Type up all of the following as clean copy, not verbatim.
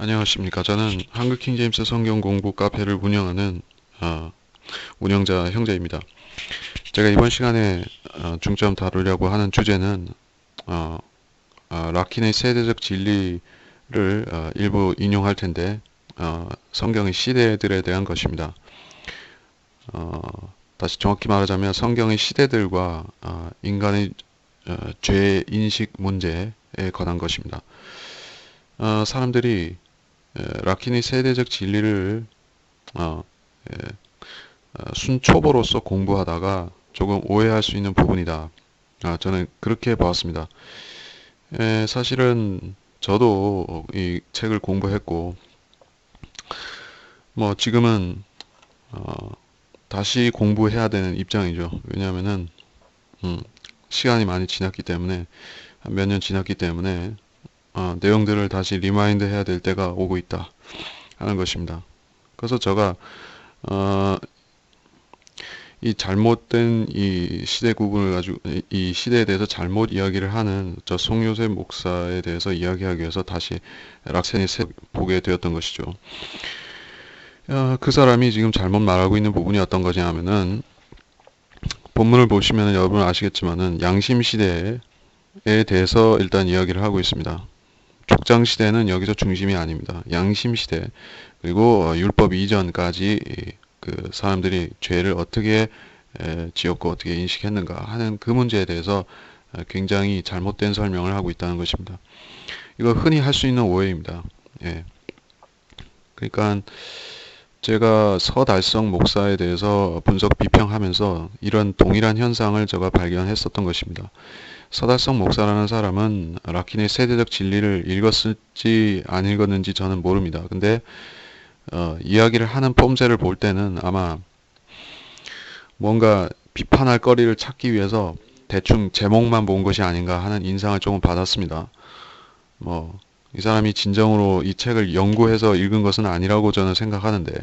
안녕하십니까. 저는 한국 킹제임스 성경 공부 카페를 운영하는 운영자 형제입니다. 제가 이번 시간에 중점 다루려고 하는 주제는 어, 라킨의 세대적 진리를 일부 인용할 텐데 성경의 시대들에 대한 것입니다. 어, 다시 정확히 말하자면 성경의 시대들과 인간의 죄 인식 문제에 관한 것입니다. 사람들이 라킨의 세대적 진리를 어, 예, 순초보로서 공부하다가 조금 오해할 수 있는 부분이다. 저는 그렇게 보았습니다. 사실은 저도 이 책을 공부했고, 뭐 지금은 다시 공부해야 되는 입장이죠. 왜냐하면은 음, 시간이 많이 지났기 때문에 몇 년 지났기 때문에 내용들을 다시 리마인드 해야 될 때가 오고 있다 하는 것입니다. 그래서 제가 어, 이 잘못된 이 시대 구분을 가지고 이 시대에 대해서 잘못 이야기를 하는 저 송요셉 목사에 대해서 이야기하기 위해서 다시 락센이 보게 되었던 것이죠. 그 사람이 지금 잘못 말하고 있는 부분이 어떤 거냐면은 본문을 보시면 여러분 아시겠지만은 양심 시대에 대해서 일단 이야기를 하고 있습니다. 족장 시대는 여기서 중심이 아닙니다. 양심 시대 그리고 율법 이전까지 그 사람들이 죄를 어떻게 지었고 어떻게 인식했는가 하는 그 문제에 대해서 굉장히 잘못된 설명을 하고 있다는 것입니다. 이거 흔히 할 수 있는 오해입니다. 예. 그러니까 제가 서달성 목사에 대해서 분석 비평하면서 이런 동일한 현상을 제가 발견했었던 것입니다. 서달성 목사라는 사람은 라킨의 세대적 진리를 읽었을지 안 읽었는지 저는 모릅니다. 근데 이야기를 하는 폼새를 볼 때는 아마 뭔가 비판할 거리를 찾기 위해서 대충 제목만 본 것이 아닌가 하는 인상을 조금 받았습니다. 뭐, 이 사람이 진정으로 이 책을 연구해서 읽은 것은 아니라고 저는 생각하는데,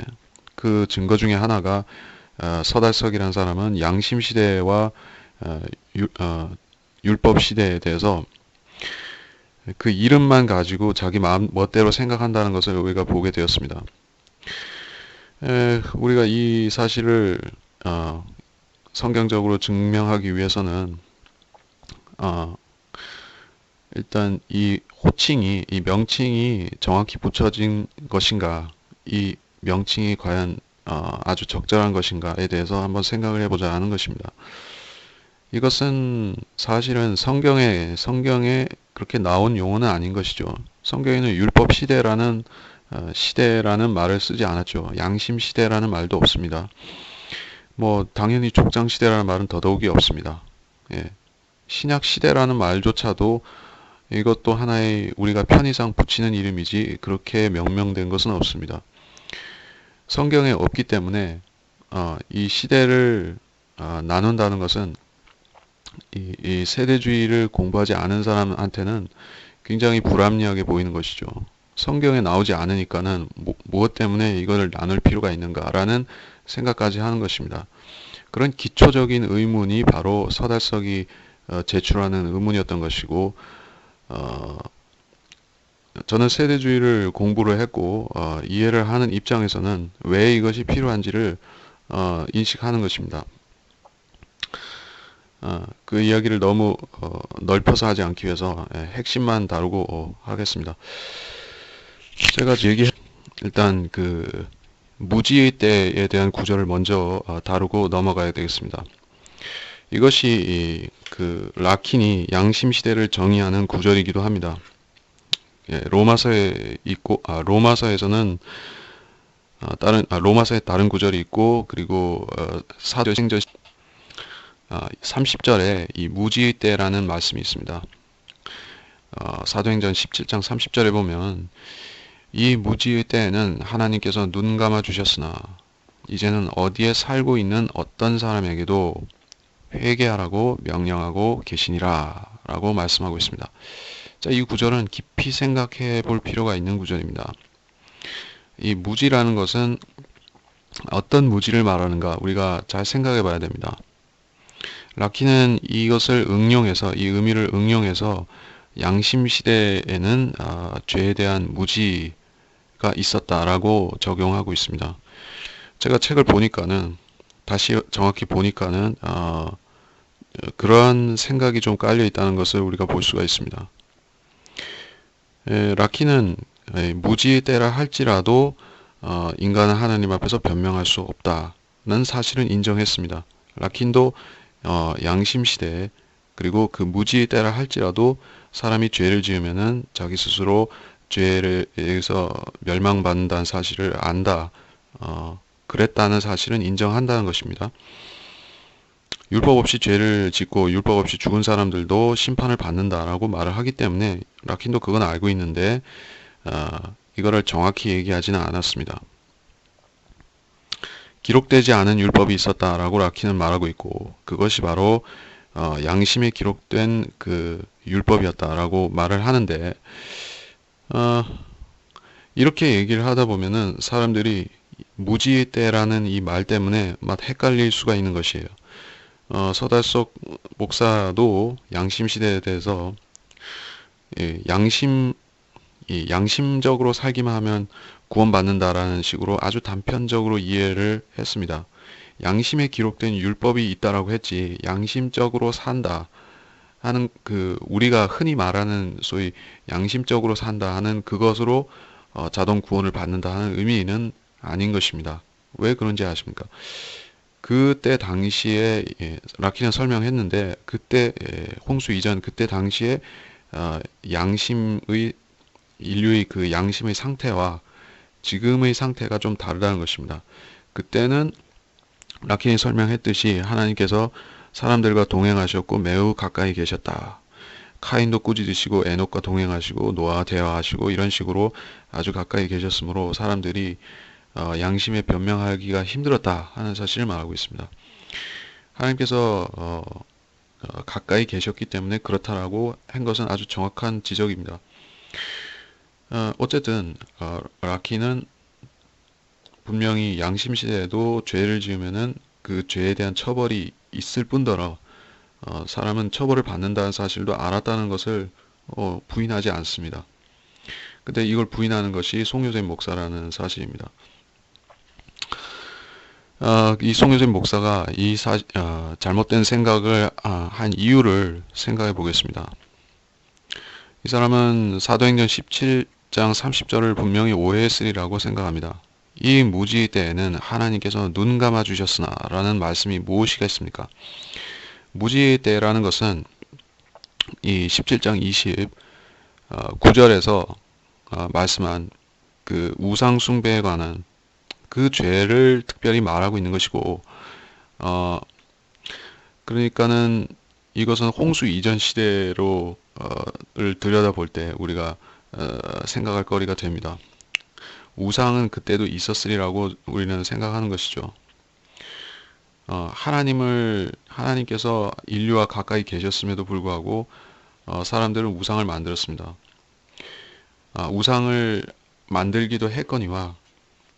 그 증거 중에 하나가, 서달석이라는 사람은 양심 시대와 어, 율법 시대에 대해서 그 이름만 가지고 자기 마음 멋대로 생각한다는 것을 우리가 보게 되었습니다. 우리가 이 사실을 성경적으로 증명하기 위해서는 어, 일단 이 호칭이 이 명칭이 정확히 붙여진 것인가 이 명칭이 과연 아주 적절한 것인가에 대해서 한번 생각을 해보자 하는 것입니다. 이것은 사실은 성경에 그렇게 나온 용어는 아닌 것이죠. 성경에는 율법 시대라는 시대라는 말을 쓰지 않았죠. 양심 시대라는 말도 없습니다. 뭐 당연히 족장 시대라는 말은 더더욱이 없습니다. 예. 신약 시대라는 말조차도 이것도 하나의 우리가 편의상 붙이는 이름이지 그렇게 명명된 것은 없습니다. 성경에 없기 때문에 이 시대를 나눈다는 것은 이 세대주의를 공부하지 않은 사람한테는 굉장히 불합리하게 보이는 것이죠. 성경에 나오지 않으니까는 무엇 때문에 이거를 나눌 필요가 있는가라는 생각까지 하는 것입니다. 그런 기초적인 의문이 바로 서달석이 제출하는 의문이었던 것이고 저는 세대주의를 공부를 했고 이해를 하는 입장에서는 왜 이것이 필요한지를 인식하는 것입니다. 그 이야기를 너무 넓혀서 하지 않기 위해서 핵심만 다루고 하겠습니다. 제가 일단 그 무지의 때에 대한 구절을 먼저 다루고 넘어가야 되겠습니다. 이것이 그 라킨이 양심 시대를 정의하는 구절이기도 합니다. 예, 로마서에 있고 로마서에서는 로마서에 다른 구절이 있고 그리고 사도행전 30절에 이 무지의 때라는 말씀이 있습니다. 사도행전 17장 30절에 보면 이 무지의 때에는 하나님께서 눈 감아 주셨으나 이제는 어디에 살고 있는 어떤 사람에게도 회개하라고 명령하고 계시니라 라고 말씀하고 있습니다. 자, 이 구절은 깊이 생각해 볼 필요가 있는 구절입니다. 이 무지라는 것은 어떤 무지를 말하는가 우리가 잘 생각해 봐야 됩니다. 라키는 이것을 응용해서 이 의미를 응용해서 양심 시대에는 죄에 대한 무지 있었다라고 적용하고 있습니다. 제가 책을 보니까는 다시 정확히 보니까는 그런 생각이 좀 깔려 있다는 것을 우리가 볼 수가 있습니다. 라키는 무지의 때라 할지라도 인간은 하나님 앞에서 변명할 수 없다는 사실은 인정했습니다. 라킨도 양심 시대에 그리고 그 무지의 때라 할지라도 사람이 죄를 지으면은 자기 스스로 죄를 에서 멸망받는다는 사실을 안다. 그랬다는 사실은 인정한다는 것입니다. 율법 없이 죄를 짓고 율법 없이 죽은 사람들도 심판을 받는다라고 말을 하기 때문에 라킨도 그건 알고 있는데 이거를 정확히 얘기하지는 않았습니다. 기록되지 않은 율법이 있었다라고 라킨은 말하고 있고 그것이 바로 양심에 기록된 그 율법이었다라고 말을 하는데 이렇게 얘기를 하다 보면은 사람들이 무지의 때라는 이 말 때문에 막 헷갈릴 수가 있는 것이에요. 서달석 목사도 양심 시대에 대해서 양심적으로 살기만 하면 구원받는다라는 식으로 아주 단편적으로 이해를 했습니다. 양심에 기록된 율법이 있다라고 했지 양심적으로 산다 하는 그 우리가 흔히 말하는 소위 양심적으로 산다 하는 그것으로 자동 구원을 받는다 하는 의미는 아닌 것입니다. 왜 그런지 아십니까? 그때 당시에 라키는 설명했는데 그때 홍수 이전 그때 당시에 양심의 인류의 그 양심의 상태와 지금의 상태가 좀 다르다는 것입니다. 그때는 라킨이 설명했듯이 하나님께서 사람들과 동행하셨고 매우 가까이 계셨다. 카인도 꾸짖으시고 에녹과 동행하시고 노아와 대화하시고 이런 식으로 아주 가까이 계셨으므로 사람들이 양심에 변명하기가 힘들었다 하는 사실을 말하고 있습니다. 하나님께서 가까이 계셨기 때문에 그렇다라고 한 것은 아주 정확한 지적입니다. 어쨌든 라키는 분명히 양심 시대에도 죄를 지으면은 그 죄에 대한 처벌이 있을 뿐더러 사람은 처벌을 받는다는 사실도 알았다는 것을 부인하지 않습니다. 근데 이걸 부인하는 것이 송유재 목사라는 사실입니다. 이 송유재 목사가 이 잘못된 생각을 한 이유를 생각해 보겠습니다. 이 사람은 사도행전 17장 30절을 분명히 오해했으리라고 생각합니다. 이 무지 때에는 하나님께서 눈 감아 주셨으나 라는 말씀이 무엇이겠습니까? 무지 때라는 것은 이 17장 29절에서 말씀한 그 우상 숭배에 관한 그 죄를 특별히 말하고 있는 것이고 그러니까는 이것은 홍수 이전 시대로 를 들여다볼 때 우리가 생각할 거리가 됩니다. 우상은 그때도 있었으리라고 우리는 생각하는 것이죠. 하나님께서 인류와 가까이 계셨음에도 불구하고 사람들은 우상을 만들었습니다. 우상을 만들기도 했거니와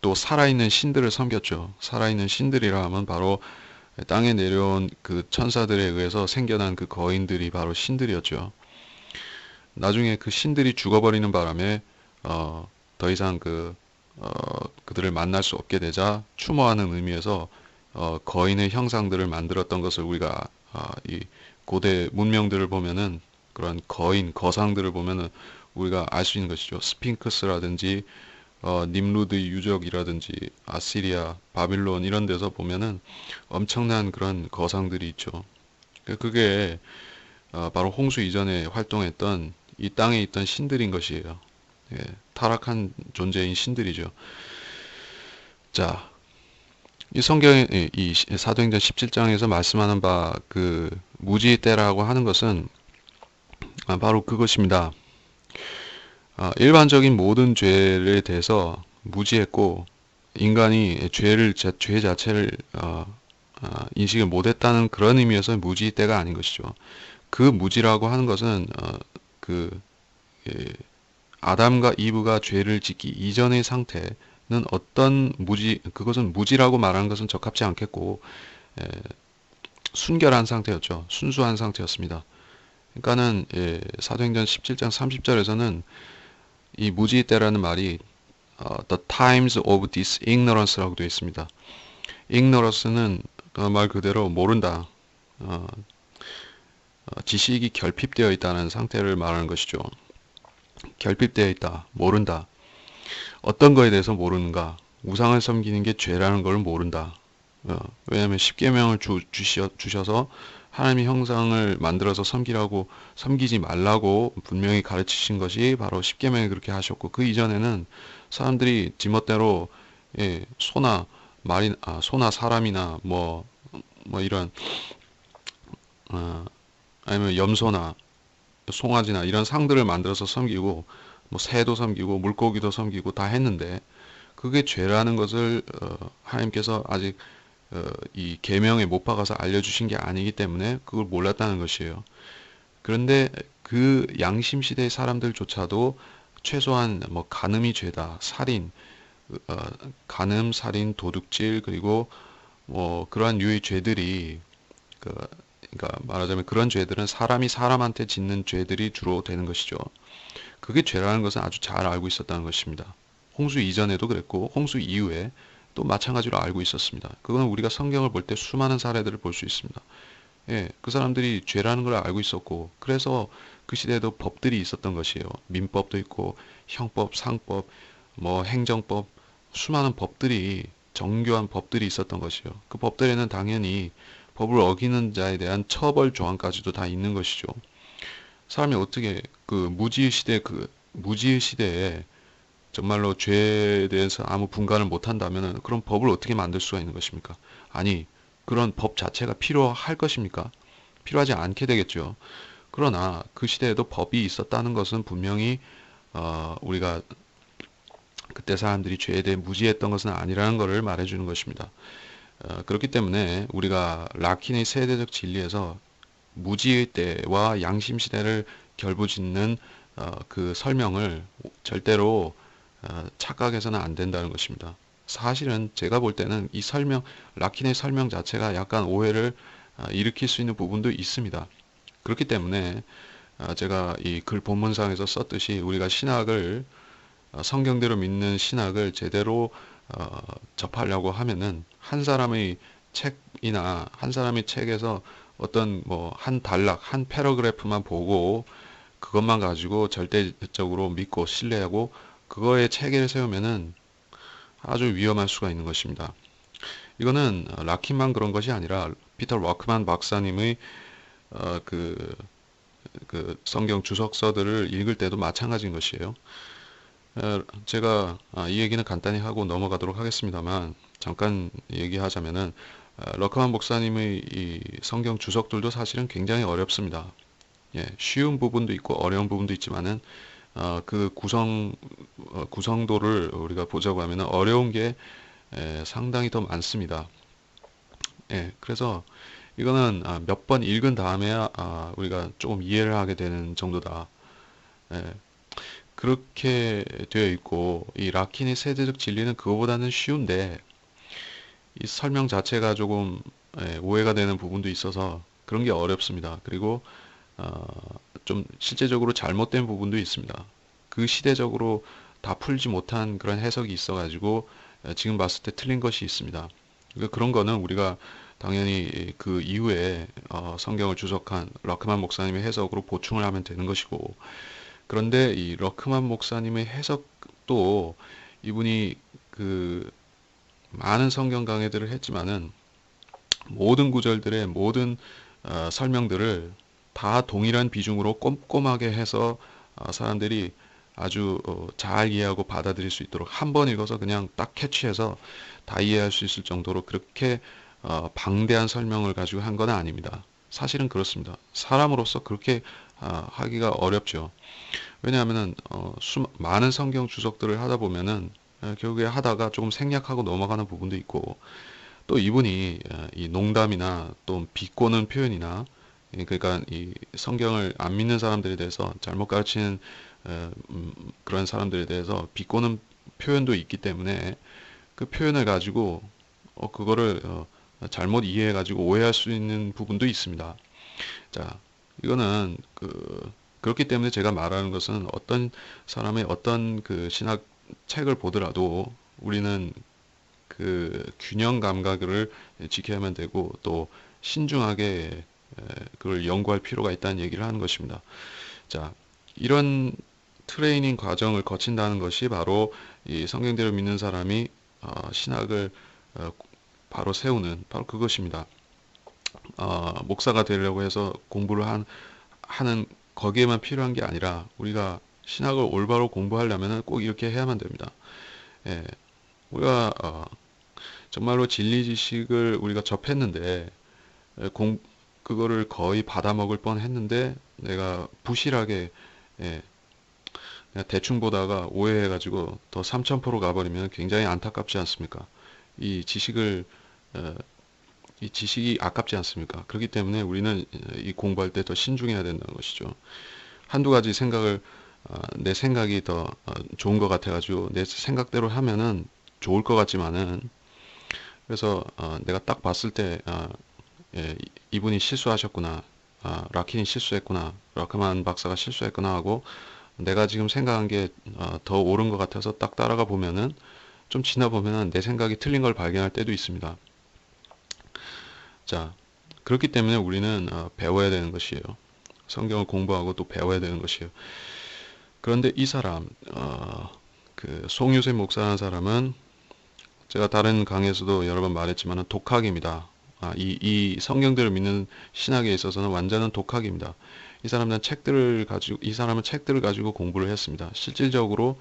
또 살아있는 신들을 섬겼죠. 살아있는 신들이라 하면 바로 땅에 내려온 그 천사들에 의해서 생겨난 그 거인들이 바로 신들이었죠. 나중에 그 신들이 죽어버리는 바람에 더 이상 그들을 만날 수 없게 되자 추모하는 의미에서 거인의 형상들을 만들었던 것을 우리가 이 고대 문명들을 보면은 그런 거상들을 보면은 우리가 알 수 있는 것이죠. 스핑크스라든지 님루드의 유적이라든지 아시리아, 바빌론 이런 데서 보면은 엄청난 그런 거상들이 있죠. 그게 바로 홍수 이전에 활동했던 이 땅에 있던 신들인 것이에요. 타락한 존재인 신들이죠. 자, 이 성경의 이 사도행전 17장에서 말씀하는 바 그 무지의 때라고 하는 것은 바로 그것입니다. 일반적인 모든 죄에 대해서 무지했고 인간이 죄 자체를 인식을 못했다는 그런 의미에서 무지의 때가 아닌 것이죠. 그 무지라고 하는 것은 아담과 이브가 죄를 짓기 이전의 상태는 그것은 무지라고 말하는 것은 적합지 않겠고 순결한 상태였죠. 순수한 상태였습니다. 그러니까는 사도행전 17장 30절에서는 이 무지의 때라는 말이 The times of this ignorance라고 되어 있습니다. ignorance는 말 그대로 모른다. 어, 지식이 결핍되어 있다는 상태를 말하는 것이죠. 결핍되어 있다, 모른다. 어떤 거에 대해서 모르는가? 우상을 섬기는 게 죄라는 걸 모른다. 왜냐하면 십계명을 주셔서 하나님의 형상을 만들어서 섬기지 말라고 분명히 가르치신 것이 바로 십계명이 그렇게 하셨고, 그 이전에는 사람들이 지멋대로 소나 소나 사람이나 뭐 이런 아니면 염소나 송아지나 이런 상들을 만들어서 섬기고 뭐 새도 섬기고 물고기도 섬기고 다 했는데, 그게 죄라는 것을 하나님께서 아직 이 계명에 못 박아서 알려주신 게 아니기 때문에 그걸 몰랐다는 것이에요. 그런데 그 양심 시대의 사람들조차도 최소한 뭐 간음이 죄다, 살인, 어, 간음, 살인, 도둑질, 그리고 뭐 그러한 유의 죄들이 그러니까 말하자면 그런 죄들은 사람이 사람한테 짓는 죄들이 주로 되는 것이죠. 그게 죄라는 것은 아주 잘 알고 있었다는 것입니다. 홍수 이전에도 그랬고 홍수 이후에 또 마찬가지로 알고 있었습니다. 그거는 우리가 성경을 볼 때 수많은 사례들을 볼 수 있습니다. 예, 그 사람들이 죄라는 걸 알고 있었고, 그래서 그 시대에도 법들이 있었던 것이에요. 민법도 있고 형법, 상법, 뭐 행정법, 수많은 법들이, 정교한 법들이 있었던 것이에요. 그 법들에는 당연히 법을 어기는 자에 대한 처벌 조항까지도 다 있는 것이죠. 사람이 어떻게 그 무지의 시대에 정말로 죄에 대해서 아무 분간을 못한다면 그런 법을 어떻게 만들 수가 있는 것입니까? 아니, 그런 법 자체가 필요할 것입니까? 필요하지 않게 되겠죠. 그러나 그 시대에도 법이 있었다는 것은 분명히 우리가 그때 사람들이 죄에 대해 무지했던 것은 아니라는 것을 말해주는 것입니다. 그렇기 때문에 우리가 라킨의 세대적 진리에서 무지의 때와 양심 시대를 결부짓는 그 설명을 절대로 착각해서는 안 된다는 것입니다. 사실은 제가 볼 때는 이 라킨의 설명 자체가 약간 오해를 일으킬 수 있는 부분도 있습니다. 그렇기 때문에 제가 이 글 본문상에서 썼듯이 우리가 신학을 성경대로 믿는 신학을 제대로 접하려고 하면은 한 사람의 책이나 한 사람의 책에서 어떤 뭐 한 단락, 한 패러그래프만 보고 그것만 가지고 절대적으로 믿고 신뢰하고 그거에 체계를 세우면은 아주 위험할 수가 있는 것입니다. 이거는 라킨만 그런 것이 아니라 피터 워크만 박사님의 어, 그, 그 성경 주석서들을 읽을 때도 마찬가지인 것이에요. 제가 이 얘기는 간단히 하고 넘어가도록 하겠습니다만, 잠깐 얘기하자면은 러크만 목사님의 이 성경 주석들도 사실은 굉장히 어렵습니다. 예, 쉬운 부분도 있고 어려운 부분도 있지만은 그 구성도를 우리가 보자고 하면은 어려운 게 상당히 더 많습니다. 예, 그래서 이거는 몇 번 읽은 다음에야 우리가 조금 이해를 하게 되는 정도다. 예, 그렇게 되어 있고, 이 라킨의 세대적 진리는 그거보다는 쉬운데 이 설명 자체가 조금 오해가 되는 부분도 있어서 그런 게 어렵습니다. 그리고 어, 좀 실제적으로 잘못된 부분도 있습니다. 그 시대적으로 다 풀지 못한 그런 해석이 있어가지고 지금 봤을 때 틀린 것이 있습니다. 그러니까 그런 거는 우리가 당연히 그 이후에 성경을 주석한 러크만 목사님의 해석으로 보충을 하면 되는 것이고, 그런데 이 러크만 목사님의 해석도 이분이 그 많은 성경 강해들을 했지만은 모든 구절들의 모든 설명들을 다 동일한 비중으로 꼼꼼하게 해서 사람들이 아주 잘 이해하고 받아들일 수 있도록 한 번 읽어서 그냥 딱 캐치해서 다 이해할 수 있을 정도로 그렇게 방대한 설명을 가지고 한 건 아닙니다. 사실은 그렇습니다. 사람으로서 그렇게 하기가 어렵죠. 왜냐하면은 많은 성경 주석들을 하다 보면은 결국에 하다가 조금 생략하고 넘어가는 부분도 있고, 또 이분이 이 농담이나 또 비꼬는 표현이나 그러니까 이 성경을 안 믿는 사람들에 대해서 잘못 가르치는 그런 사람들에 대해서 비꼬는 표현도 있기 때문에 그 표현을 가지고 그거를 잘못 이해해 가지고 오해할 수 있는 부분도 있습니다. 자, 이거는 그렇기 때문에 제가 말하는 것은 어떤 사람의 어떤 그 신학 책을 보더라도 우리는 그 균형 감각을 지켜야만 되고 또 신중하게 그걸 연구할 필요가 있다는 얘기를 하는 것입니다. 자, 이런 트레이닝 과정을 거친다는 것이 바로 이 성경대로 믿는 사람이 신학을 바로 세우는 바로 그것입니다. 목사가 되려고 해서 공부를 하는 거기에만 필요한 게 아니라 우리가 신학을 올바로 공부하려면 꼭 이렇게 해야만 됩니다. 예, 우리가 정말로 진리 지식을 우리가 접했는데 예, 그거를 거의 받아먹을 뻔했는데 내가 부실하게 예, 그냥 대충 보다가 오해해가지고 더 3000% 가버리면 굉장히 안타깝지 않습니까? 이 지식을 어, 이 지식이 아깝지 않습니까? 그렇기 때문에 우리는 이 공부할 때 더 신중해야 된다는 것이죠. 한두 가지 생각을 내 생각이 더 좋은 것 같아가지고 내 생각대로 하면은 좋을 것 같지만은 그래서 내가 딱 봤을 때 예, 이분이 실수하셨구나. 라킨이 실수했구나. 라크만 박사가 실수했구나 하고 내가 지금 생각한 게 더 옳은 것 같아서 딱 따라가 보면은 좀 지나 보면은 내 생각이 틀린 걸 발견할 때도 있습니다. 자, 그렇기 때문에 우리는 배워야 되는 것이에요. 성경을 공부하고 또 배워야 되는 것이에요. 그런데 이 사람, 그 송유세 목사라는 사람은 제가 다른 강의에서도 여러 번 말했지만 독학입니다. 이 성경들을 믿는 신학에 있어서는 완전한 독학입니다. 이 사람은 책들을 가지고 공부를 했습니다. 실질적으로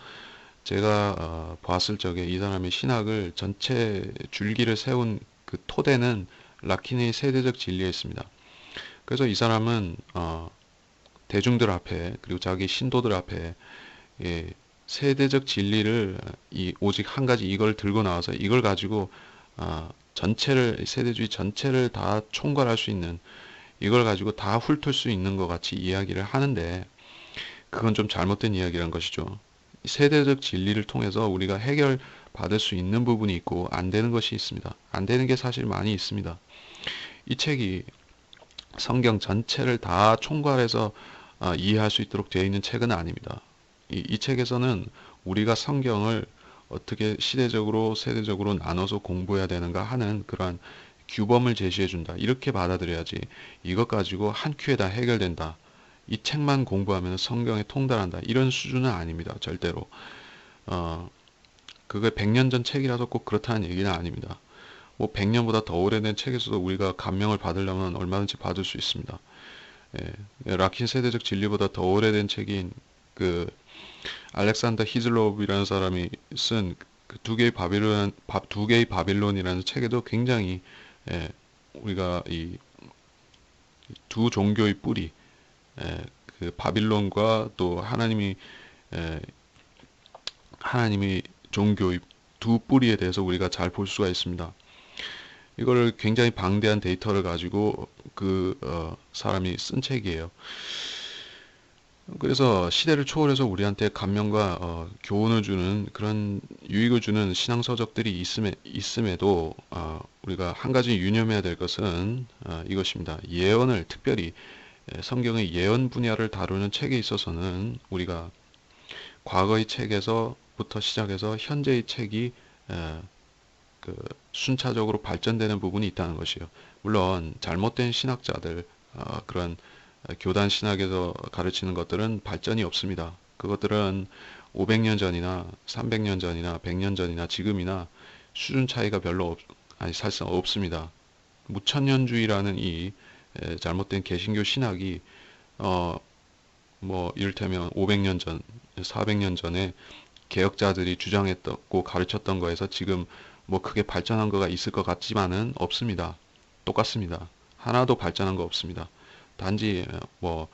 제가 봤을 적에 이 사람의 신학을 전체 줄기를 세운 그 토대는 라킨의 세대적 진리에 있습니다. 그래서 이 사람은 대중들 앞에 그리고 자기 신도들 앞에 예, 세대적 진리를 오직 한 가지 이걸 들고 나와서 이걸 가지고 전체를 세대주의 전체를 다 총괄할 수 있는 이걸 가지고 다 훑을 수 있는 것 같이 이야기를 하는데 그건 좀 잘못된 이야기란 것이죠. 세대적 진리를 통해서 우리가 해결받을 수 있는 부분이 있고 안 되는 것이 있습니다. 안 되는 게 사실 많이 있습니다. 이 책이 성경 전체를 다 총괄해서 이해할 수 있도록 되어 있는 책은 아닙니다. 이 책에서는 우리가 성경을 어떻게 시대적으로 세대적으로 나눠서 공부해야 되는가 하는 그러한 규범을 제시해 준다. 이렇게 받아들여야지 이것 가지고 한 큐에 다 해결된다. 이 책만 공부하면 성경에 통달한다. 이런 수준은 아닙니다. 절대로. 그게 100년 전 책이라서 꼭 그렇다는 얘기는 아닙니다. 뭐 100년보다 더 오래된 책에서도 우리가 감명을 받으려면 얼마든지 받을 수 있습니다. 예, 라킨 세대적 진리보다 더 오래된 책인 그 알렉산더 히즐롭이라는 사람이 쓴 그 두 개의 바빌론이라는 책에도 굉장히 예, 우리가 이 두 종교의 뿌리, 그 바빌론과 또 에, 하나님이 종교의 두 뿌리에 대해서 우리가 잘 볼 수가 있습니다. 이거를 굉장히 방대한 데이터를 가지고 그 사람이 쓴 책이에요. 그래서 시대를 초월해서 우리한테 감명과 교훈을 주는 그런 유익을 주는 신앙 서적들이 있음에도 우리가 한 가지 유념해야 될 것은 이것입니다. 예언을 특별히 성경의 예언 분야를 다루는 책에 있어서는 우리가 과거의 책에서부터 시작해서 현재의 책이 그 순차적으로 발전되는 부분이 있다는 것이요. 물론 잘못된 신학자들 그런 교단 신학에서 가르치는 것들은 발전이 없습니다. 그것들은 500년 전이나 300년 전이나 100년 전이나 지금이나 수준 차이가 사실상 없습니다. 무천년주의라는 이 잘못된 개신교 신학이 뭐 이를테면 500년 전, 400년 전에 개혁자들이 주장했고 가르쳤던 거에서 지금 뭐 크게 발전한 거가 있을 것 같지만은 없습니다. 똑같습니다. 하나도 발전한 거 없습니다. 단지 뭐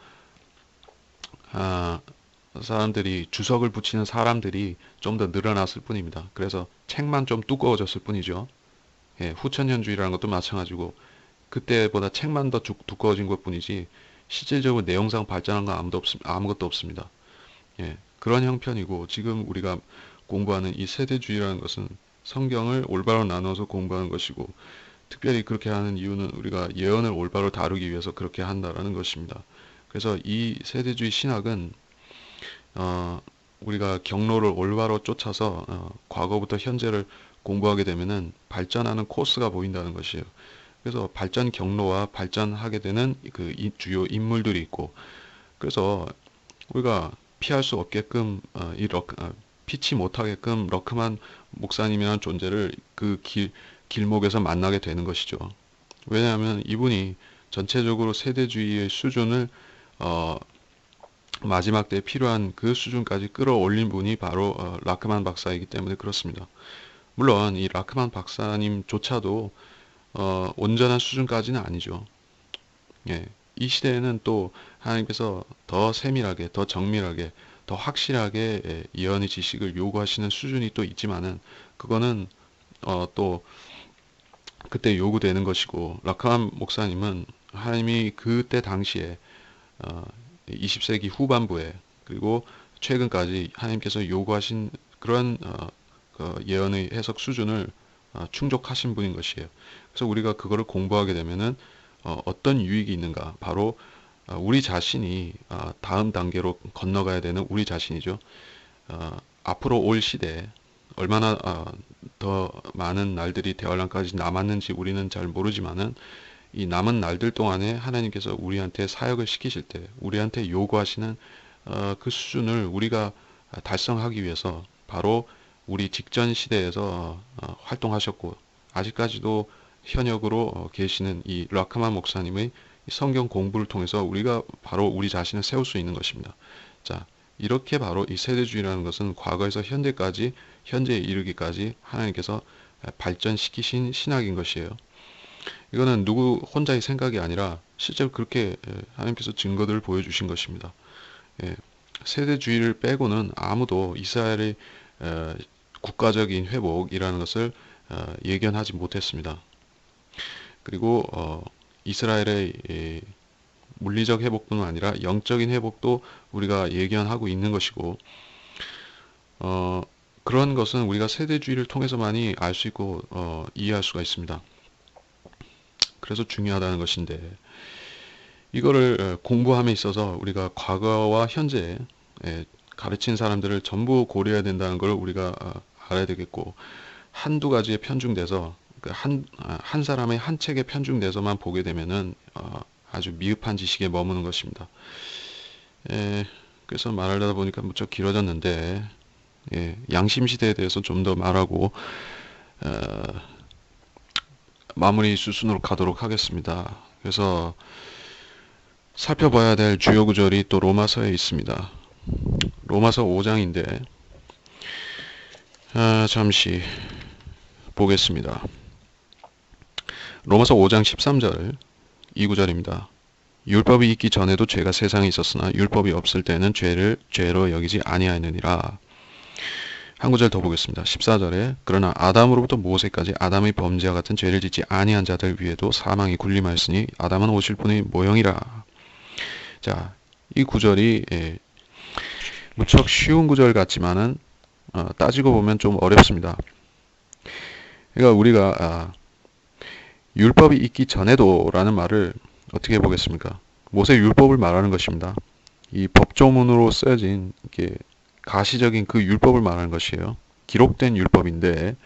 사람들이 주석을 붙이는 사람들이 좀 더 늘어났을 뿐입니다. 그래서 책만 좀 두꺼워졌을 뿐이죠. 예, 후천년주의라는 것도 마찬가지고 그때보다 책만 더 두꺼워진 것 뿐이지 실질적으로 내용상 발전한 건 아무것도 없습니다. 예, 그런 형편이고 지금 우리가 공부하는 이 세대주의라는 것은 성경을 올바로 나눠서 공부하는 것이고 특별히 그렇게 하는 이유는 우리가 예언을 올바로 다루기 위해서 그렇게 한다라는 것입니다. 그래서 이 세대주의 신학은 우리가 경로를 올바로 쫓아서 과거부터 현재를 공부하게 되면은 발전하는 코스가 보인다는 것이에요. 그래서 발전 경로와 발전하게 되는 그 주요 인물들이 있고, 그래서 우리가 피할 수 없게끔 피치 못하게끔 러크만 목사님이라는 존재를 그 길목에서 만나게 되는 것이죠. 왜냐하면 이분이 전체적으로 세대주의의 수준을 어, 마지막 때 필요한 그 수준까지 끌어올린 분이 바로 라크만 박사이기 때문에 그렇습니다. 물론 이 라크만 박사님조차도 온전한 수준까지는 아니죠. 예, 이 시대에는 또 하나님께서 더 세밀하게, 더 정밀하게, 더 확실하게 예언의 지식을 요구하시는 수준이 또 있지만은 그거는 또 그때 요구되는 것이고, 라크만 목사님은 하나님이 그때 당시에 20세기 후반부에 그리고 최근까지 하나님께서 요구하신 그런 그 예언의 해석 수준을 충족하신 분인 것이에요. 그래서 우리가 그거를 공부하게 되면은 어떤 유익이 있는가? 바로 우리 자신이 다음 단계로 건너가야 되는 우리 자신이죠. 앞으로 올 시대에 얼마나 더 많은 날들이 대환란까지 남았는지 우리는 잘 모르지만은 이 남은 날들 동안에 하나님께서 우리한테 사역을 시키실 때 우리한테 요구하시는 그 수준을 우리가 달성하기 위해서 바로 우리 직전 시대에서 활동하셨고 아직까지도 현역으로 계시는 이 라크만 목사님의 성경 공부를 통해서 우리가 바로 우리 자신을 세울 수 있는 것입니다. 자, 이렇게 바로 이 세대주의라는 것은 과거에서 현대까지 현재에 이르기까지 하나님께서 발전시키신 신학인 것이에요. 이거는 누구 혼자의 생각이 아니라 실제로 그렇게 하나님께서 증거들을 보여주신 것입니다. 예, 세대주의를 빼고는 아무도 이스라엘의 국가적인 회복이라는 것을 예견하지 못했습니다. 그리고 이스라엘의 물리적 회복뿐만 아니라 영적인 회복도 우리가 예견하고 있는 것이고 그런 것은 우리가 세대주의를 통해서만이 알 수 있고 이해할 수가 있습니다. 그래서 중요하다는 것인데 이거를 공부함에 있어서 우리가 과거와 현재에 가르친 사람들을 전부 고려해야 된다는 걸 우리가 알아야 되겠고 한두 가지에 편중돼서 한 사람의 한 책에 편중돼서만 보게 되면은 아주 미흡한 지식에 머무는 것입니다. 그래서 말하려다 보니까 무척 길어졌는데 양심 시대에 대해서 좀 더 말하고 마무리 수순으로 가도록 하겠습니다. 그래서 살펴봐야 될 주요 구절이 또 로마서에 있습니다. 로마서 5장인데 잠시 보겠습니다. 로마서 5장 13절 이 구절입니다. 율법이 있기 전에도 죄가 세상에 있었으나 율법이 없을 때는 죄를 죄로 여기지 아니하였느니라. 한 구절 더 보겠습니다. 14절에 그러나 아담으로부터 모세까지 아담의 범죄와 같은 죄를 짓지 아니한 자들 위에도 사망이 군림하였으니 아담은 오실 분의 모형이라. 자, 이 구절이 무척 쉬운 구절 같지만은 따지고 보면 좀 어렵습니다. 그러니까 우리가 율법이 있기 전에도 라는 말을 어떻게 해보겠습니까? 모세 율법을 말하는 것입니다. 이 법조문으로 쓰여진 이렇게 가시적인 그 율법을 말하는 것이에요. 기록된 율법인데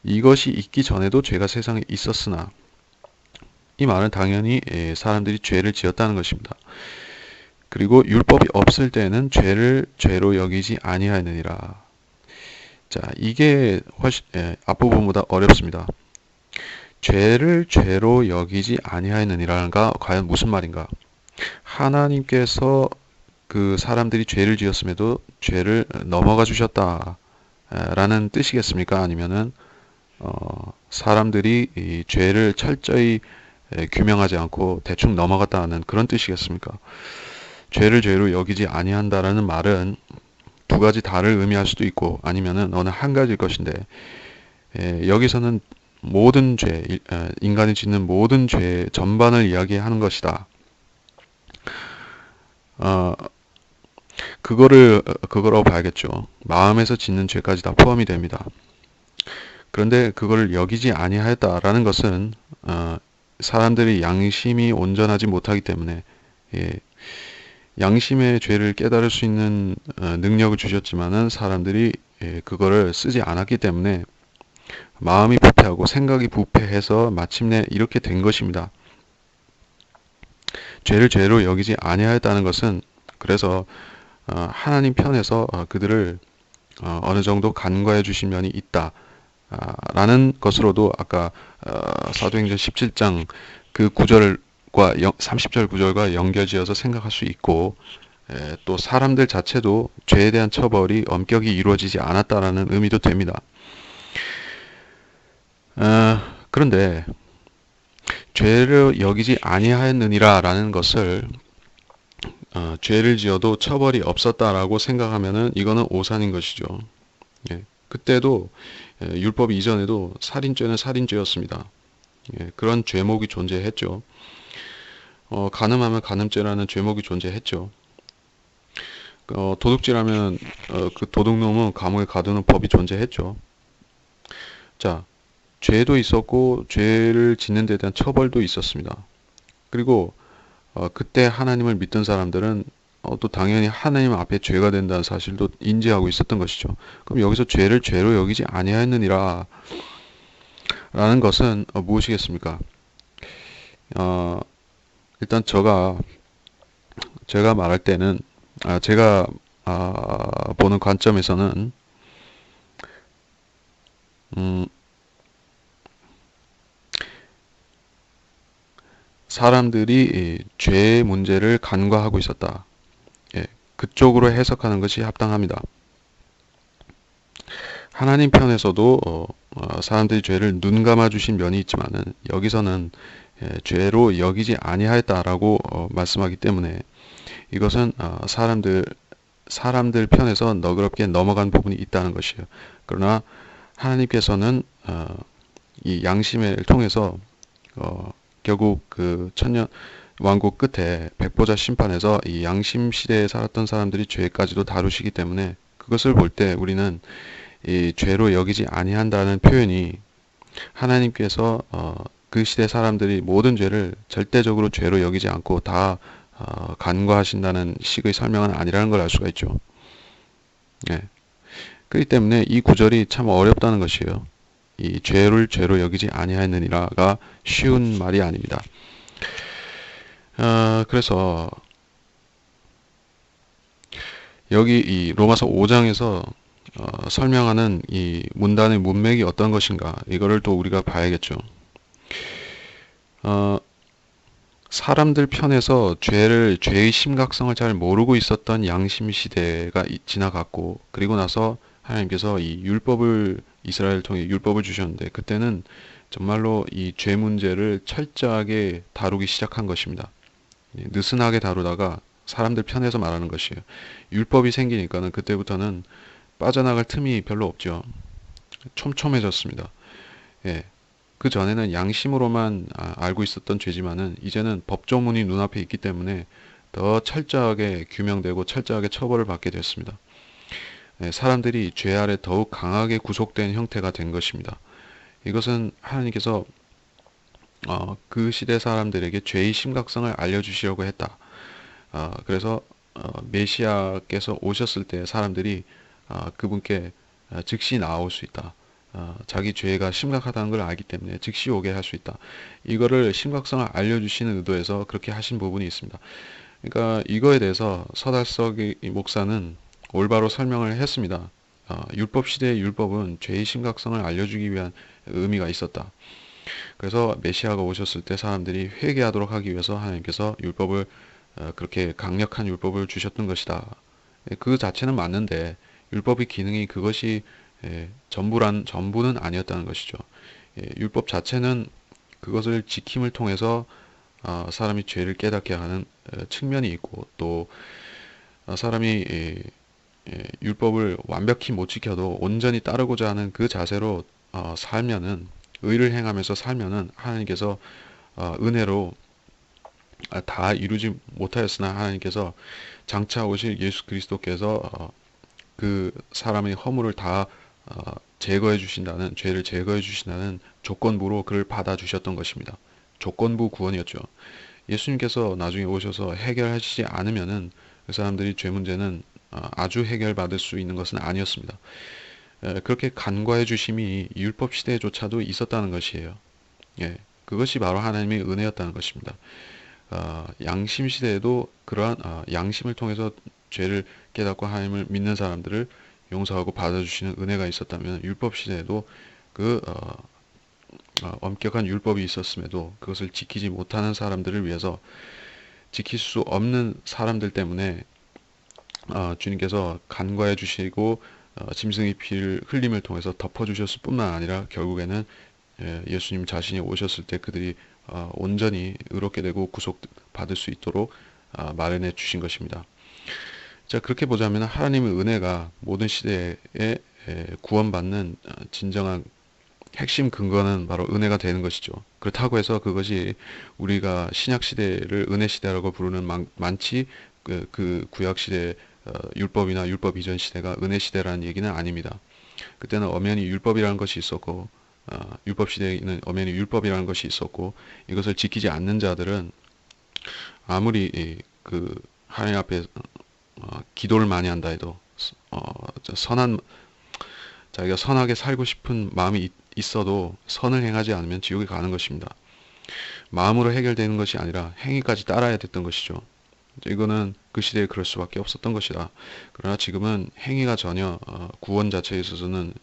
이것이 있기 전에도 죄가 세상에 있었으나 이 말은 당연히 사람들이 죄를 지었다는 것입니다. 그리고 율법이 없을 때는 죄를 죄로 여기지 아니하느니라. 자, 이게 훨씬 앞부분보다 어렵습니다. 죄를 죄로 여기지 아니하느니라가 과연 무슨 말인가? 하나님께서 그 사람들이 죄를 지었음에도 죄를 넘어가 주셨다 라는 뜻이겠습니까? 아니면은 사람들이 이 죄를 철저히 규명하지 않고 대충 넘어갔다는 그런 뜻이겠습니까? 죄를 죄로 여기지 아니한다라는 말은 두 가지 다를 의미할 수도 있고 아니면은 어느 한 가지일 것인데 여기서는 모든 죄, 인간이 짓는 모든 죄 전반을 이야기하는 것이다. 그거라고 봐야겠죠. 마음에서 짓는 죄까지 다 포함이 됩니다. 그런데 그거를 여기지 아니하였다라는 것은 사람들이 양심이 온전하지 못하기 때문에 양심의 죄를 깨달을 수 있는 능력을 주셨지만은 사람들이 그거를 쓰지 않았기 때문에 마음이 부패하고 생각이 부패해서 마침내 이렇게 된 것입니다. 죄를 죄로 여기지 아니하였다는 것은 그래서 하나님 편에서 그들을 어느 정도 간과해 주신 면이 있다. 라는 것으로도 아까 사도행전 17장 그 구절과 30절 구절과 연결지어서 생각할 수 있고 또 사람들 자체도 죄에 대한 처벌이 엄격히 이루어지지 않았다라는 의미도 됩니다. 그런데 죄를 여기지 아니하였느니라 라는 것을 죄를 지어도 처벌이 없었다라고 생각하면은 이거는 오산인 것이죠. 예, 그때도 율법 이전에도 살인죄는 살인죄였습니다. 예, 그런 죄목이 존재했죠. 간음하면 간음죄라는 죄목이 존재했죠. 도둑질하면 그 도둑놈은 감옥에 가두는 법이 존재했죠. 자, 죄도 있었고 죄를 짓는 데 대한 처벌도 있었습니다. 그리고 그때 하나님을 믿던 사람들은 또 당연히 하나님 앞에 죄가 된다는 사실도 인지하고 있었던 것이죠. 그럼 여기서 죄를 죄로 여기지 아니하였느니라 라는 것은 무엇이겠습니까? 일단 제가 말할 때는 제가 보는 관점에서는 사람들이 죄의 문제를 간과하고 있었다. 예, 그쪽으로 해석하는 것이 합당합니다. 하나님 편에서도 사람들이 죄를 눈 감아 주신 면이 있지만은 여기서는 죄로 여기지 아니하였다라고 말씀하기 때문에 이것은 사람들 편에서 너그럽게 넘어간 부분이 있다는 것이에요. 그러나 하나님께서는 이 양심을 통해서 결국 그 천년 왕국 끝에 백보자 심판에서 이 양심 시대에 살았던 사람들이 죄까지도 다루시기 때문에 그것을 볼 때 우리는 이 죄로 여기지 아니한다는 표현이 하나님께서 그 시대 사람들이 모든 죄를 절대적으로 죄로 여기지 않고 다 간과하신다는 식의 설명은 아니라는 걸 알 수가 있죠. 예. 그렇기 때문에 이 구절이 참 어렵다는 것이에요. 이 죄를 죄로 여기지 아니하였느니라가 쉬운 말이 아닙니다. 그래서 여기 이 로마서 5장에서 설명하는 이 문단의 문맥이 어떤 것인가 이거를 또 우리가 봐야겠죠. 사람들 편에서 죄의 심각성을 잘 모르고 있었던 양심 시대가 지나갔고 그리고 나서 하나님께서 이 율법을 이스라엘 통해 율법을 주셨는데 그때는 정말로 이 죄 문제를 철저하게 다루기 시작한 것입니다. 느슨하게 다루다가 사람들 편에서 말하는 것이에요. 율법이 생기니까는 그때부터는 빠져나갈 틈이 별로 없죠. 촘촘해졌습니다. 예. 그 전에는 양심으로만 알고 있었던 죄지만은 이제는 법조문이 눈앞에 있기 때문에 더 철저하게 규명되고 철저하게 처벌을 받게 됐습니다. 예, 사람들이 죄 아래 더욱 강하게 구속된 형태가 된 것입니다. 이것은 하나님께서 그 시대 사람들에게 죄의 심각성을 알려주시려고 했다. 그래서 메시아께서 오셨을 때 사람들이 그분께 즉시 나올 수 있다. 자기 죄가 심각하다는 걸 알기 때문에 즉시 오게 할 수 있다. 이거를 심각성을 알려주시는 의도에서 그렇게 하신 부분이 있습니다. 그러니까 이거에 대해서 서달석의 목사는 올바로 설명을 했습니다. 율법 시대의 율법은 죄의 심각성을 알려주기 위한 의미가 있었다. 그래서 메시아가 오셨을 때 사람들이 회개하도록 하기 위해서 하나님께서 율법을 그렇게 강력한 율법을 주셨던 것이다. 그 자체는 맞는데 율법의 기능이 그것이 전부는 아니었다는 것이죠. 율법 자체는 그것을 지킴을 통해서 사람이 죄를 깨닫게 하는 측면이 있고 또 사람이 율법을 완벽히 못 지켜도 온전히 따르고자 하는 그 자세로 살면은 의를 행하면서 살면은 하나님께서 은혜로 다 이루지 못하였으나 하나님께서 장차 오실 예수 그리스도께서 그 사람의 허물을 다 제거해 주신다는 죄를 제거해 주신다는 조건부로 그를 받아 주셨던 것입니다. 조건부 구원이었죠. 예수님께서 나중에 오셔서 해결하시지 않으면은 그 사람들이 죄 문제는 아주 해결받을 수 있는 것은 아니었습니다. 그렇게 간과해 주심이 율법 시대조차도 있었다는 것이에요. 예, 그것이 바로 하나님의 은혜였다는 것입니다. 양심 시대에도 그러한 양심을 통해서 죄를 깨닫고 하나님을 믿는 사람들을 용서하고 받아주시는 은혜가 있었다면 율법 시대에도 그 엄격한 율법이 있었음에도 그것을 지키지 못하는 사람들을 위해서 지킬 수 없는 사람들 때문에 주님께서 간과해 주시고 짐승의 피를 흘림을 통해서 덮어주셨을 뿐만 아니라 결국에는 예수님 자신이 오셨을 때 그들이 온전히 의롭게 되고 구속받을 수 있도록 마련해 주신 것입니다. 자, 그렇게 보자면 하나님의 은혜가 모든 시대에 구원받는 진정한 핵심 근거는 바로 은혜가 되는 것이죠. 그렇다고 해서 그것이 우리가 신약 시대를 은혜 시대라고 부르는 많지 그 구약 시대 율법이나 율법 이전 시대가 은혜 시대라는 얘기는 아닙니다. 그때는 엄연히 율법이라는 것이 있었고 율법 시대에는 엄연히 율법이라는 것이 있었고 이것을 지키지 않는 자들은 아무리 그 하나님 앞에 기도를 많이 한다 해도 자기가 선하게 살고 싶은 마음이 있어도 선을 행하지 않으면 지옥에 가는 것입니다. 마음으로 해결되는 것이 아니라 행위까지 따라야 됐던 것이죠. 이거는 그 시대에 그럴 수밖에 없었던 것이다. 그러나 지금은 행위가 전혀 구원 자체에 있어서는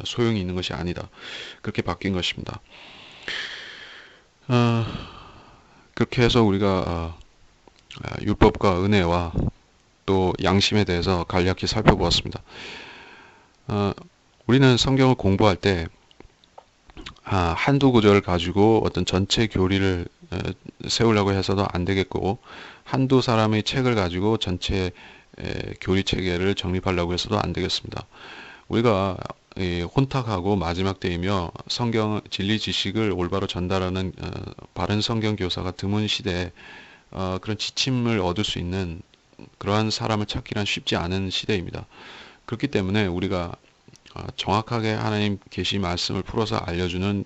소용이 있는 것이 아니다. 그렇게 바뀐 것입니다. 그렇게 해서 우리가 율법과 은혜와 또 양심에 대해서 간략히 살펴보았습니다. 우리는 성경을 공부할 때 한두 구절을 가지고 어떤 전체 교리를 세우려고 해서도 안 되겠고 한두 사람의 책을 가지고 전체 교리 체계를 정립하려고 해서도 안 되겠습니다. 우리가 혼탁하고 마지막 때이며 성경 진리 지식을 올바로 전달하는 바른 성경 교사가 드문 시대에 그런 지침을 얻을 수 있는 그러한 사람을 찾기란 쉽지 않은 시대입니다. 그렇기 때문에 우리가 정확하게 하나님 계시 말씀을 풀어서 알려주는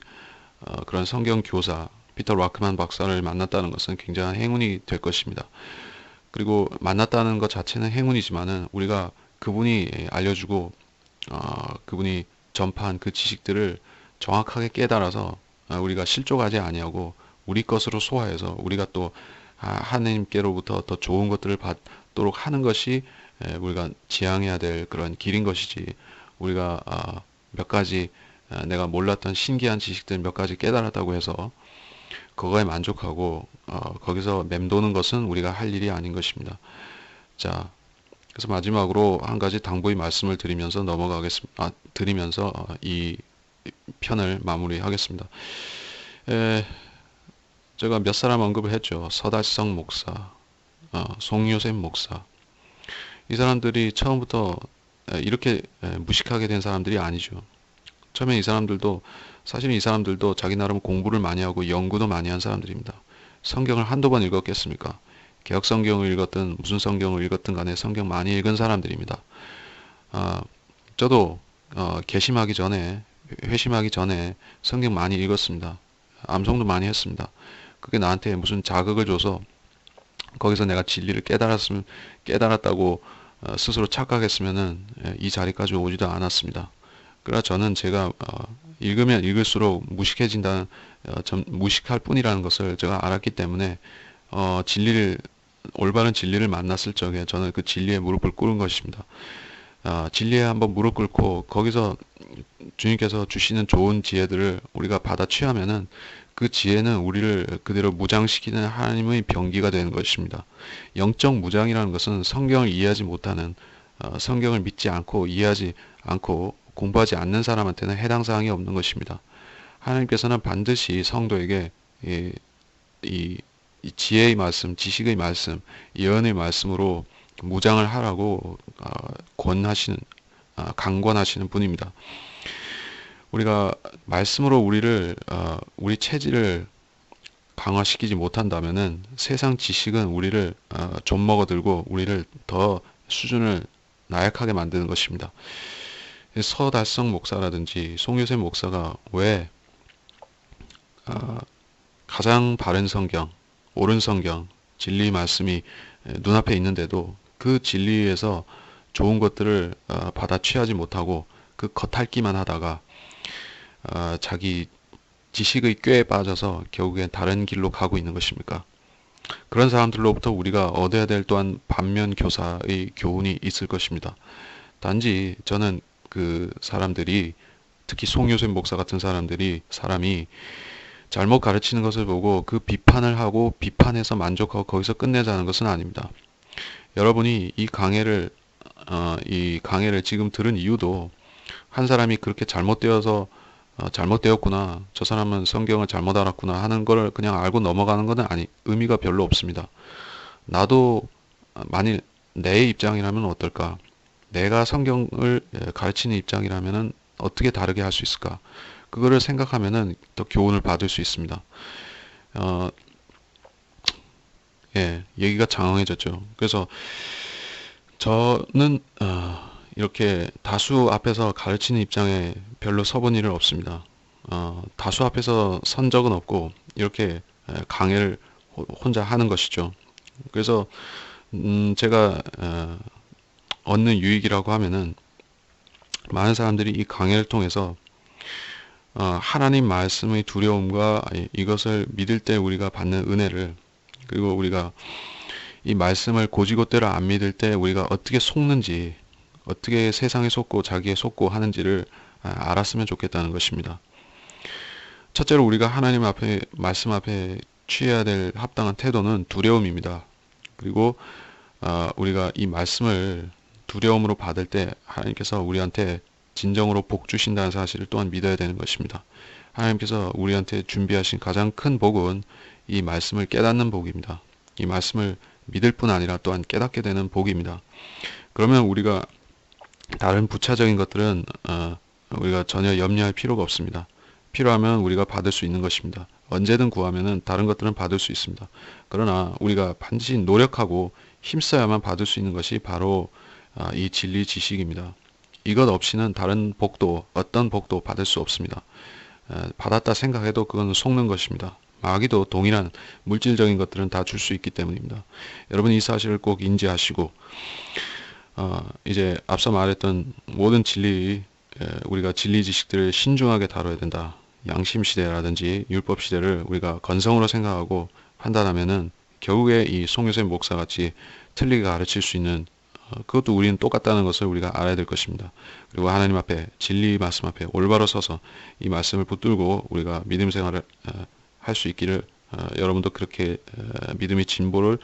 그런 성경 교사 피터 라크만 박사를 만났다는 것은 굉장한 행운이 될 것입니다. 그리고 만났다는 것 자체는 행운이지만은 우리가 그분이 알려주고 그분이 전파한 그 지식들을 정확하게 깨달아서 우리가 실족하지 아니하고 우리 것으로 소화해서 우리가 또 하나님께로부터 더 좋은 것들을 받도록 하는 것이 우리가 지향해야 될 그런 길인 것이지 우리가 몇 가지 내가 몰랐던 신기한 지식들 몇 가지 깨달았다고 해서 그거에 만족하고 거기서 맴도는 것은 우리가 할 일이 아닌 것입니다. 자, 그래서 마지막으로 한 가지 당부의 말씀을 드리면서 드리면서 이 편을 마무리하겠습니다. 제가 몇 사람 언급을 했죠. 서달성 목사, 송요셉 목사. 이 사람들이 처음부터 이렇게 무식하게 된 사람들이 아니죠. 처음에 사실 이 사람들도 자기 나름 공부를 많이 하고 연구도 많이 한 사람들입니다. 성경을 한두 번 읽었겠습니까? 개혁 성경을 읽었든 무슨 성경을 읽었든 간에 성경 많이 읽은 사람들입니다. 저도 회심하기 전에 성경 많이 읽었습니다. 암송도 많이 했습니다. 그게 나한테 무슨 자극을 줘서 거기서 내가 진리를 깨달았다고 스스로 착각했으면은 이 자리까지 오지도 않았습니다. 그러나 저는 제가 읽으면 읽을수록 무식할 뿐이라는 것을 제가 알았기 때문에 올바른 진리를 만났을 적에 저는 그 진리에 무릎을 꿇은 것입니다. 진리에 한번 무릎 꿇고 거기서 주님께서 주시는 좋은 지혜들을 우리가 받아 취하면은 그 지혜는 우리를 그대로 무장시키는 하나님의 병기가 되는 것입니다. 영적 무장이라는 것은 성경을 이해하지 못하는 성경을 믿지 않고 이해하지 않고 공부하지 않는 사람한테는 해당 사항이 없는 것입니다. 하나님께서는 반드시 성도에게 이 지혜의 말씀, 지식의 말씀, 예언의 말씀으로 무장을 하라고 강권하시는 분입니다. 우리가 말씀으로 우리 체질을 강화시키지 못한다면은 세상 지식은 우리를 좀 먹어들고 우리를 더 수준을 나약하게 만드는 것입니다. 서달성 목사라든지 송요셉 목사가 왜 가장 바른 성경, 옳은 성경, 진리 말씀이 눈앞에 있는데도 그 진리에서 좋은 것들을 받아 취하지 못하고 그 겉핥기만 하다가 자기 지식의 꾀에 빠져서 결국엔 다른 길로 가고 있는 것입니까? 그런 사람들로부터 우리가 얻어야 될 또한 반면 교사의 교훈이 있을 것입니다. 단지 저는 그 사람들이, 특히 송요셉 목사 같은 사람이 잘못 가르치는 것을 보고 그 비판을 하고 비판해서 만족하고 거기서 끝내자는 것은 아닙니다. 여러분이 이 강해를 지금 들은 이유도 한 사람이 그렇게 잘못되었구나, 저 사람은 성경을 잘못 알았구나 하는 걸 그냥 알고 넘어가는 것은 의미가 별로 없습니다. 나도 만일 내 입장이라면 어떨까? 내가 성경을 가르치는 입장이라면 어떻게 다르게 할 수 있을까? 그거를 생각하면은 더 교훈을 받을 수 있습니다. 어, 예, 얘기가 장황해졌죠. 그래서 저는 이렇게 다수 앞에서 가르치는 입장에 별로 서본 일은 없습니다. 다수 앞에서 선 적은 없고 이렇게 강의를 혼자 하는 것이죠. 그래서 제가 얻는 유익이라고 하면은 많은 사람들이 이 강의를 통해서 하나님 말씀의 두려움과 이것을 믿을 때 우리가 받는 은혜를, 그리고 우리가 이 말씀을 고지고대로 안 믿을 때 우리가 어떻게 속는지, 어떻게 세상에 속고 자기에 속고 하는지를 알았으면 좋겠다는 것입니다. 첫째로 우리가 하나님 앞에, 말씀 앞에 취해야 될 합당한 태도는 두려움입니다. 그리고 우리가 이 말씀을 두려움으로 받을 때 하나님께서 우리한테 진정으로 복 주신다는 사실을 또한 믿어야 되는 것입니다. 하나님께서 우리한테 준비하신 가장 큰 복은 이 말씀을 깨닫는 복입니다. 이 말씀을 믿을 뿐 아니라 또한 깨닫게 되는 복입니다. 그러면 우리가 다른 부차적인 것들은 우리가 전혀 염려할 필요가 없습니다. 필요하면 우리가 받을 수 있는 것입니다. 언제든 구하면은 다른 것들은 받을 수 있습니다. 그러나 우리가 반드시 노력하고 힘써야만 받을 수 있는 것이 바로 이 진리 지식입니다. 이것 없이는 다른 복도, 어떤 복도 받을 수 없습니다. 받았다 생각해도 그건 속는 것입니다. 마귀도 동일한 물질적인 것들은 다 줄 수 있기 때문입니다. 여러분 이 사실을 꼭 인지하시고 이제 앞서 말했던 모든 우리가 진리 지식들을 신중하게 다뤄야 된다. 양심 시대라든지 율법 시대를 우리가 건성으로 생각하고 판단하면은 결국에 이 송요셉 목사 같이 틀리게 가르칠 수 있는 그것도 우리는 똑같다는 것을 우리가 알아야 될 것입니다. 그리고 하나님 앞에, 진리 말씀 앞에 올바로 서서 이 말씀을 붙들고 우리가 믿음 생활을 할 수 있기를, 여러분도 그렇게 믿음의 진보를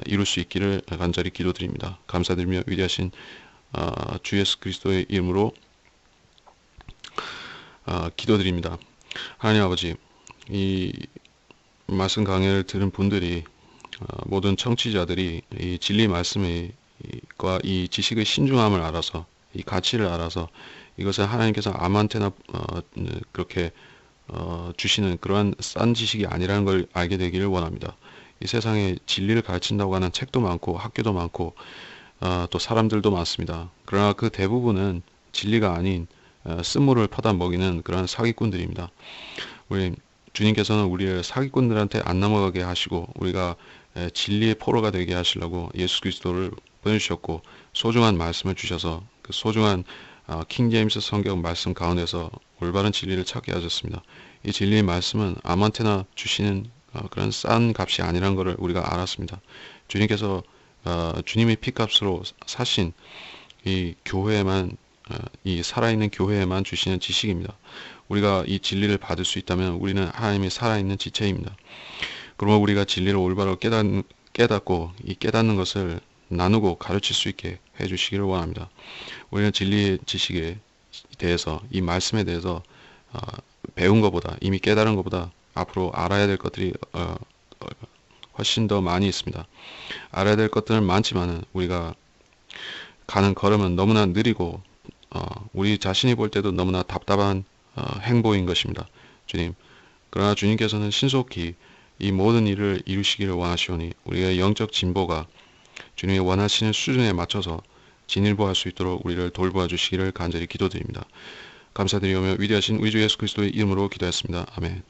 이룰 수 있기를 간절히 기도드립니다. 감사드리며 위대하신 주 예수 그리스도의 이름으로 기도드립니다. 하나님 아버지, 이 말씀 강해를 들은 분들이, 모든 청취자들이 이 진리 말씀과 이 지식의 신중함을 알아서, 이 가치를 알아서 이것을 하나님께서 아무한테나 그렇게 주시는 그러한 싼 지식이 아니라는 걸 알게 되기를 원합니다. 이 세상에 진리를 가르친다고 하는 책도 많고 학교도 많고 또 사람들도 많습니다. 그러나 그 대부분은 진리가 아닌 쓴물을 퍼다 먹이는 그런 사기꾼들입니다. 우리 주님께서는 우리를 사기꾼들한테 안 넘어가게 하시고 우리가 진리의 포로가 되게 하시려고 예수 그리스도를 보내주셨고 소중한 말씀을 주셔서 그 소중한 킹 제임스 성경 말씀 가운데서 올바른 진리를 찾게 하셨습니다. 이 진리의 말씀은 아무한테나 주시는 그런 싼 값이 아니라는 것을 우리가 알았습니다. 주님께서 주님의 피값으로 사신 이 교회에만, 이 살아있는 교회에만 주시는 지식입니다. 우리가 이 진리를 받을 수 있다면 우리는 하나님의 살아있는 지체입니다. 그러면 우리가 진리를 올바로 깨닫고 이 깨닫는 것을 나누고 가르칠 수 있게 해주시기를 원합니다. 우리는 진리의 지식에 대해서, 이 말씀에 대해서 배운 것보다, 이미 깨달은 것보다 앞으로 알아야 될 것들이 훨씬 더 많이 있습니다. 알아야 될 것들은 많지만은 우리가 가는 걸음은 너무나 느리고 우리 자신이 볼 때도 너무나 답답한 행보인 것입니다. 주님, 그러나 주님께서는 신속히 이 모든 일을 이루시기를 원하시오니 우리의 영적 진보가 주님의 원하시는 수준에 맞춰서 진일보할 수 있도록 우리를 돌보아 주시기를 간절히 기도드립니다. 감사드리오며 위대하신 우리 주 예수 그리스도의 이름으로 기도했습니다. 아멘.